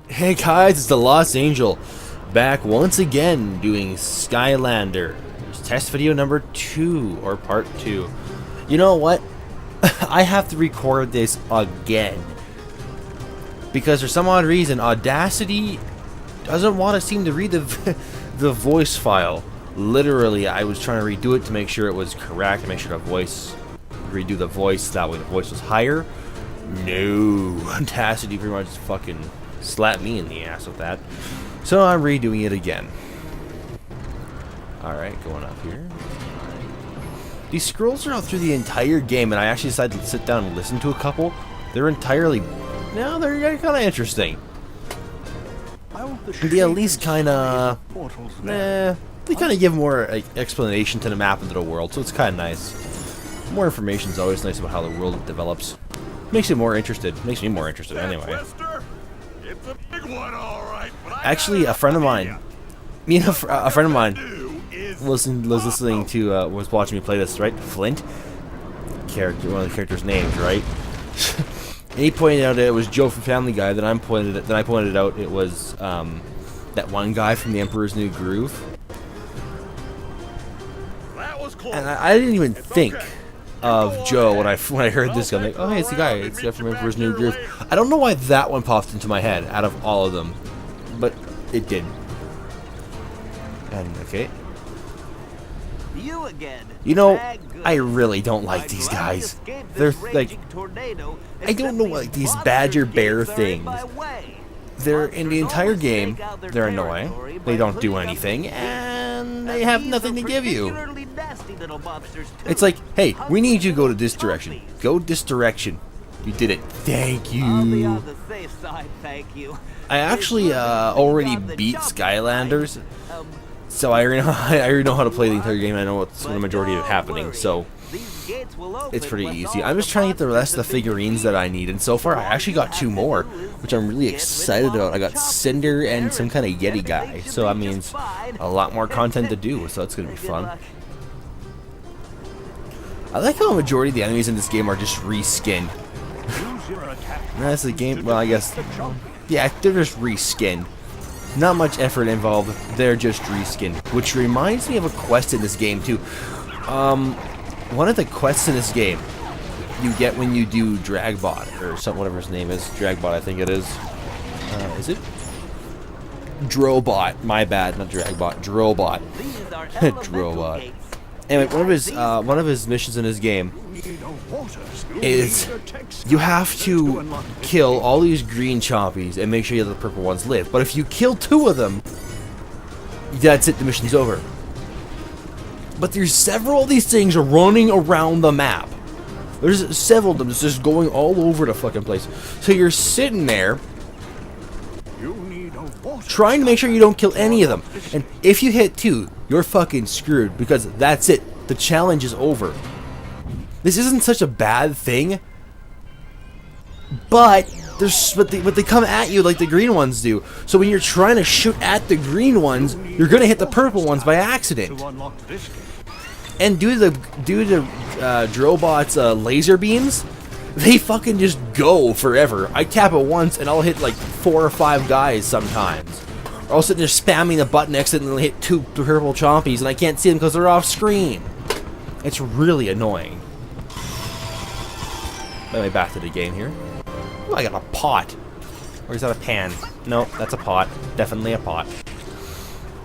Hey guys, it's the Lost Angel, back once again doing Skylander. Test video number 2, or part 2. You know what? I have to record this again. Because for some odd reason, Audacity doesn't want to seem to read the voice file. Literally, I was trying to redo it to make sure it was correct, to make sure redo the voice, that way the voice was higher. No, Audacity pretty much fucking slapped me in the ass with that. So I'm redoing it again. Alright, going up here. These scrolls are out through the entire game, and I actually decided to sit down and listen to a couple. They're entirely... no, they're kind of interesting. They at least kind of... they kind of give more explanation to the map and to the world, so it's kind of nice. More information is always nice about how the world develops. Makes you more interested. Makes me more interested anyway. Actually, a friend of mine, a friend of mine was watching me play this, right? Flint, character, one of the characters' names, right? And he pointed out that it was Joe from Family Guy. Then I pointed out it was that one guy from The Emperor's New Groove. And I didn't even think of Joe when I heard this guy. I'm like, oh hey, it's the guy. It's the guy from Emperor's New Groove. I don't know why that one popped into my head out of all of them, but it did. And okay. You know, I really don't like these guys. They're like, I don't know, like these badger bear things. They're in the entire game. They're annoying. They don't do anything, and they have nothing to give you. It's like, hey, we need you to go to this direction. Go this direction. You did it. Thank you. I actually already beat Skylanders, so I already know how to play the entire game. I know what's the majority of it happening, so it's pretty easy. I'm just trying to get the rest of the figurines that I need, and so far I actually got 2 more, which I'm really excited about. I got Cinder and some kind of Yeti guy, so that means a lot more content to do, so that's going to be fun. I like how a majority of the enemies in this game are just reskinned. That's the game, well I guess, yeah, they're just reskinned. Not much effort involved, they're just reskinned. Which reminds me of a quest in this game too. One of the quests in this game you get when you do Dragbot, or something, whatever his name is. Dragbot, I think it is. Is it? Drobot, my bad, not Dragbot, Drobot. Drobot. Anyway, one of his missions in his game is you have to kill all these green chompies and make sure the purple ones live. But if you kill 2 of them, that's it, the mission's over. But there's several of these things running around the map. There's several of them just going all over the fucking place. So you're sitting there trying to make sure you don't kill any of them. And if you hit 2, you're fucking screwed, because that's it. The challenge is over. This isn't such a bad thing, but they come at you like the green ones do. So when you're trying to shoot at the green ones, you're gonna hit the purple ones by accident. And due to Drobot's laser beams, they fucking just go forever. I tap it once and I'll hit like 4 or 5 guys sometimes. Or I'll sit there spamming the button accidentally hit 2 purple chompies and I can't see them because they're off screen. It's really annoying. Anyway, back to the game here. Oh, I got a pot. Or is that a pan? No, that's a pot. Definitely a pot.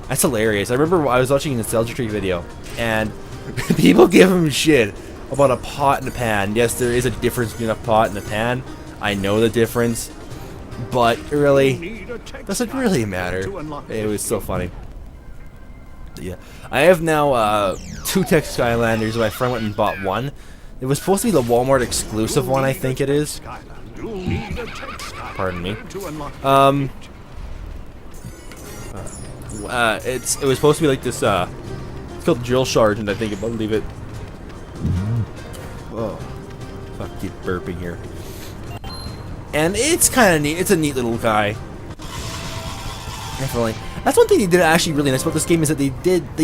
That's hilarious. I remember I was watching a Nostalgia Tree video, and people give him shit about a pot and a pan. Yes, there is a difference between a pot and a pan. I know the difference, but really, doesn't really matter. It was so funny. Yeah, I have now 2 Tech Skylanders. My friend went and bought one. It was supposed to be the Walmart exclusive one, I think it is. Pardon me. It was supposed to be like this. It's called Drill Sergeant, I think. I believe it. Oh, fuck! Keep burping here. And it's kind of neat. It's a neat little guy. Definitely. That's one thing they did actually really nice about this game, is that they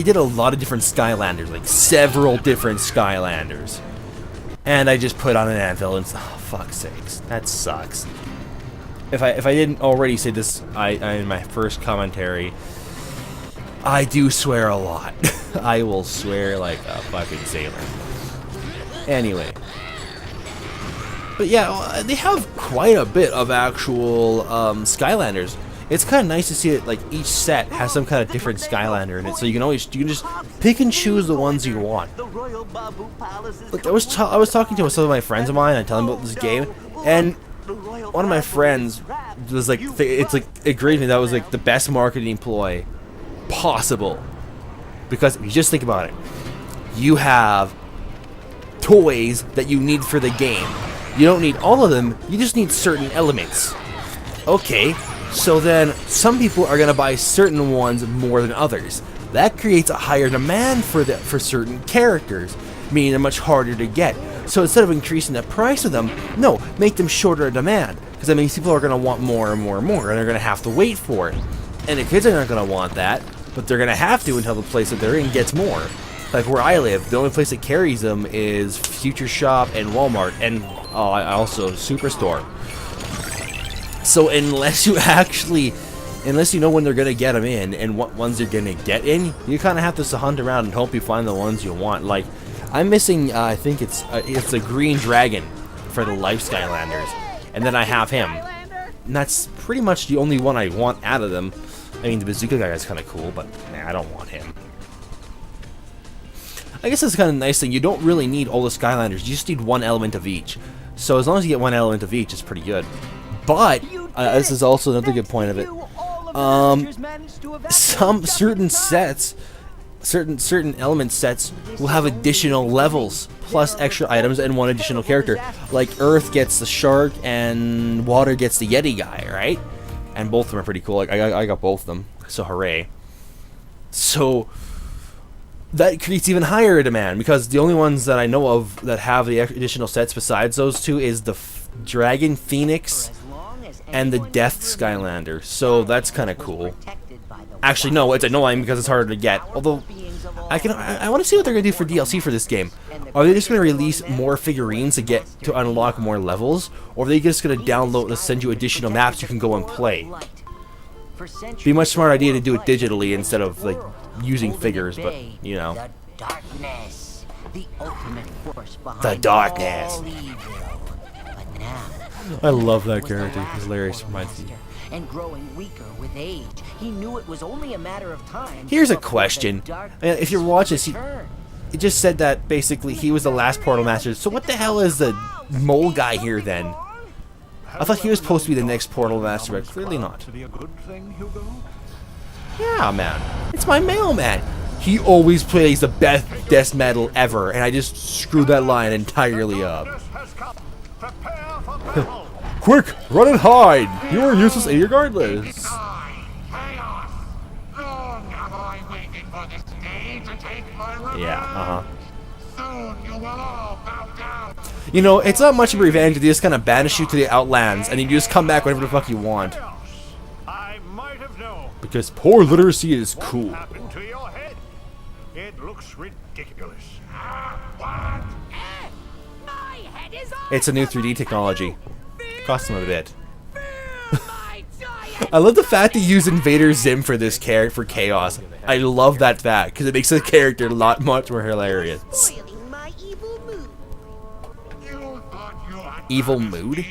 did a lot of different Skylanders, like several different Skylanders. And I just put on an anvil and, oh, fuck's sakes, that sucks. if I didn't already say this, in my first commentary, I do swear a lot. I will swear like a fucking sailor. Anyway. But yeah, they have quite a bit of actual Skylanders. It's kind of nice to see it, like, each set has some kind of different Skylander in it, so you can just pick and choose the ones you want. Like, I was talking to some of my friends of mine and telling them about this game, and one of my friends was like, agreed with me that was like the best marketing ploy possible. Because if you just think about it, you have toys that you need for the game. You don't need all of them, you just need certain elements. Okay, so then some people are going to buy certain ones more than others. That creates a higher demand for certain characters, meaning they're much harder to get. So instead of increasing the price of them, no, make them shorter demand. Because that means people are going to want more and more and more, and they're going to have to wait for it. And the kids are not going to want that, but they're going to have to until the place that they're in gets more. Like where I live, the only place that carries them is Future Shop and Walmart, and also Superstore. So unless you know when they're gonna get them in and what ones they're gonna get in, you kind of have to hunt around and hope you find the ones you want. Like I'm missing, I think it's a green dragon for the Life Skylanders, and then I have him. And that's pretty much the only one I want out of them. I mean, the bazooka guy is kind of cool, but nah, I don't want him. I guess that's kind of a nice thing. You don't really need all the Skylanders. You just need one element of each. So as long as you get one element of each, it's pretty good. But this is also another good point of it. Some certain sets, certain element sets will have additional levels plus extra items and one additional character. Like Earth gets the shark and Water gets the Yeti guy, right? And both of them are pretty cool. Like I got both of them, so hooray! So that creates even higher demand, because the only ones that I know of that have the additional sets besides those two is the Dragon Phoenix and the Death Skylander. So that's kind of cool. Actually, no, it's annoying because it's harder to get. Although I want to see what they're gonna do for DLC for this game. Are they just gonna release more figurines to unlock more levels, or are they just gonna download and send you additional maps you can go and play? Be a much smarter idea to do it digitally instead of like using figures, but you know. The darkness, the ultimate force behind The darkness. all evil. But now, I love that character. He's hilarious. Reminds me. and growing weaker with age, he knew it was only a matter of time. Here's a question. If you're watching this, it just said that basically he was the last Portal Master. So what the hell is the mole guy here then? I thought he was supposed to be the next Portal Master, but clearly not. Yeah, man. It's my mailman. He always plays the best death metal ever, and I just screwed that line entirely up. Quick, run and hide! You are useless regardless. Yeah, You know, it's not much of a revenge if they just kind of banish you to the Outlands, and you just come back whenever the fuck you want. Because poor literacy is cool. It looks ridiculous. It's a new 3D technology. Costs them a bit. I love the fact they use Invader Zim for this character for Chaos. I love that fact because it makes the character much more hilarious. Evil mood?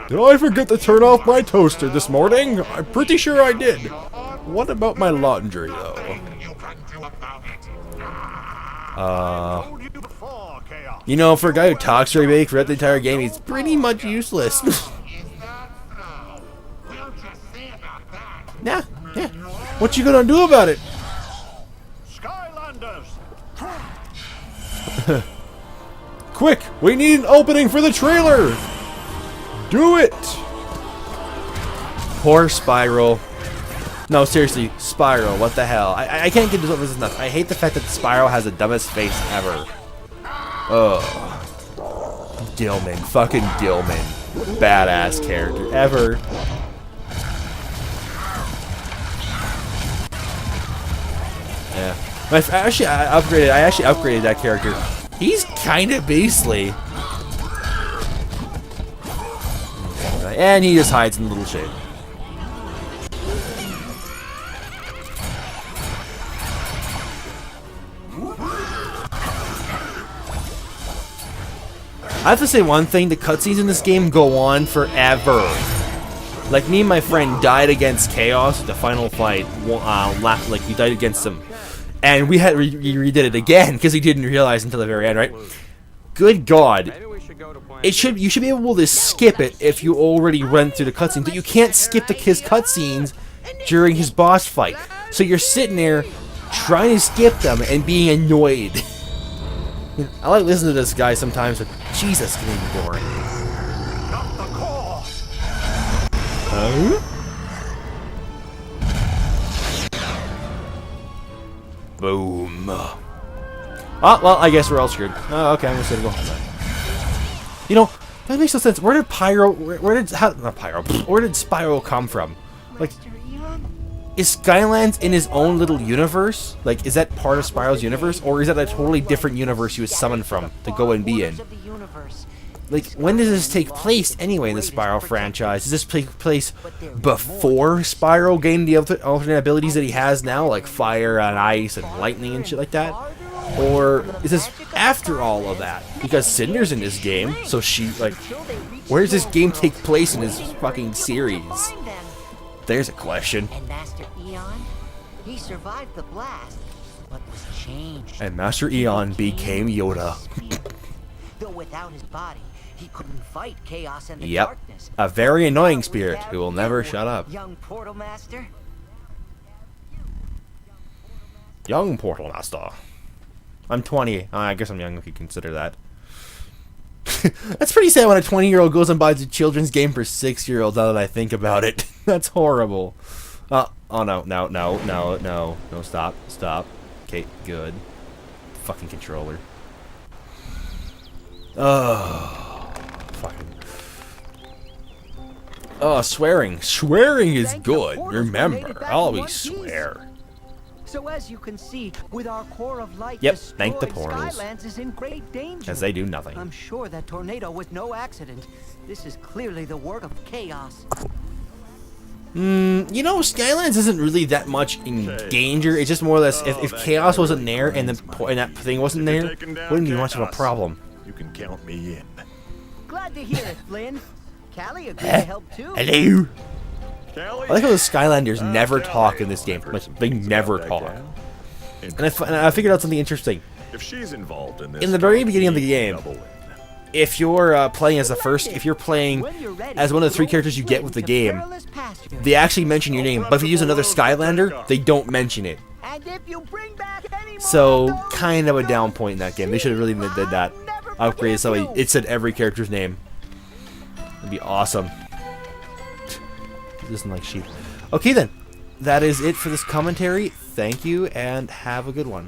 Did I forget to turn off my toaster this morning? I'm pretty sure I did. What about my laundry, though? You know, for a guy who talks very big throughout the entire game, he's pretty much useless. Yeah. What you gonna do about it? Skylanders. Quick! We need an opening for the trailer! Do it! Poor Spyro. No, seriously, Spyro, what the hell? I can't get this enough. I hate the fact that Spyro has the dumbest face ever. Ugh. Dillman. Fucking Dillman. Badass character ever. Yeah. But I actually upgraded that character. He's kind of beastly. And he just hides in the little shade. I have to say one thing, the cutscenes in this game go on forever. Like, me and my friend died against Chaos at the final fight. Like, we died against him. And we redid it again, because he didn't realize until the very end, right? Good God. You should be able to skip it if you already went through the cutscenes, but you can't skip his cutscenes during his boss fight. So you're sitting there, trying to skip them, and being annoyed. I like listening to this guy sometimes, but Jesus, can he be boring. Boom. Oh, well, I guess we're all screwed. Oh, okay, I'm just gonna go home then. You know, that makes no sense. Where did Spyro come from? Like, is Skylands in his own little universe? Like, is that part of Spyro's universe? Or is that a totally different universe he was summoned from to go and be in? Like, when does this take place anyway in the Spyro franchise? Does this take place before Spyro gained the alternate abilities that he has now? Like fire and ice and lightning and shit like that? Or is this after all of that? Because Cinder's in this game, so she, like, where does this game take place in this fucking series? There's a question. And Master Eon, he survived the blast, but was changed. And Master Eon became Yoda. Though without his body, he couldn't fight chaos and the Yep, darkness. a very annoying spirit who will never shut up. Young Portal Master. Young Portal Master. I'm 20. I guess I'm young if you consider that. That's pretty sad when a 20-year-old goes and buys a children's game for 6-year-olds, now that I think about it. That's horrible. Oh no, stop. Okay, good. Fucking controller. Oh, fucking. Oh, swearing. Swearing is good. Remember, always swear. So as you can see, with our core of light, yep, thank the portals. Skylands is in great danger. As they do nothing. I'm sure that tornado was no accident. This is clearly the work of chaos. You know, Skylands isn't really that much in danger. It's just more or less, if Chaos wasn't there and that thing wasn't there, wouldn't be much of a problem. You can count me in. Glad to hear it, Flynn. Callie agreed to help too. Hello. I like how the Skylanders never talk in this game. Like, they never talk. And I figured out something interesting. If she's involved in this, in the very beginning of the game, if you're playing as if you're playing as one of the 3 characters you get with the game, they actually mention your name. But if you use another Skylander, they don't mention it. So, kind of a down point in that game. They should have really did that. Upgrade so it said every character's name. It'd be awesome. Listen like sheep. Okay then, that is it for this commentary. Thank you and have a good one.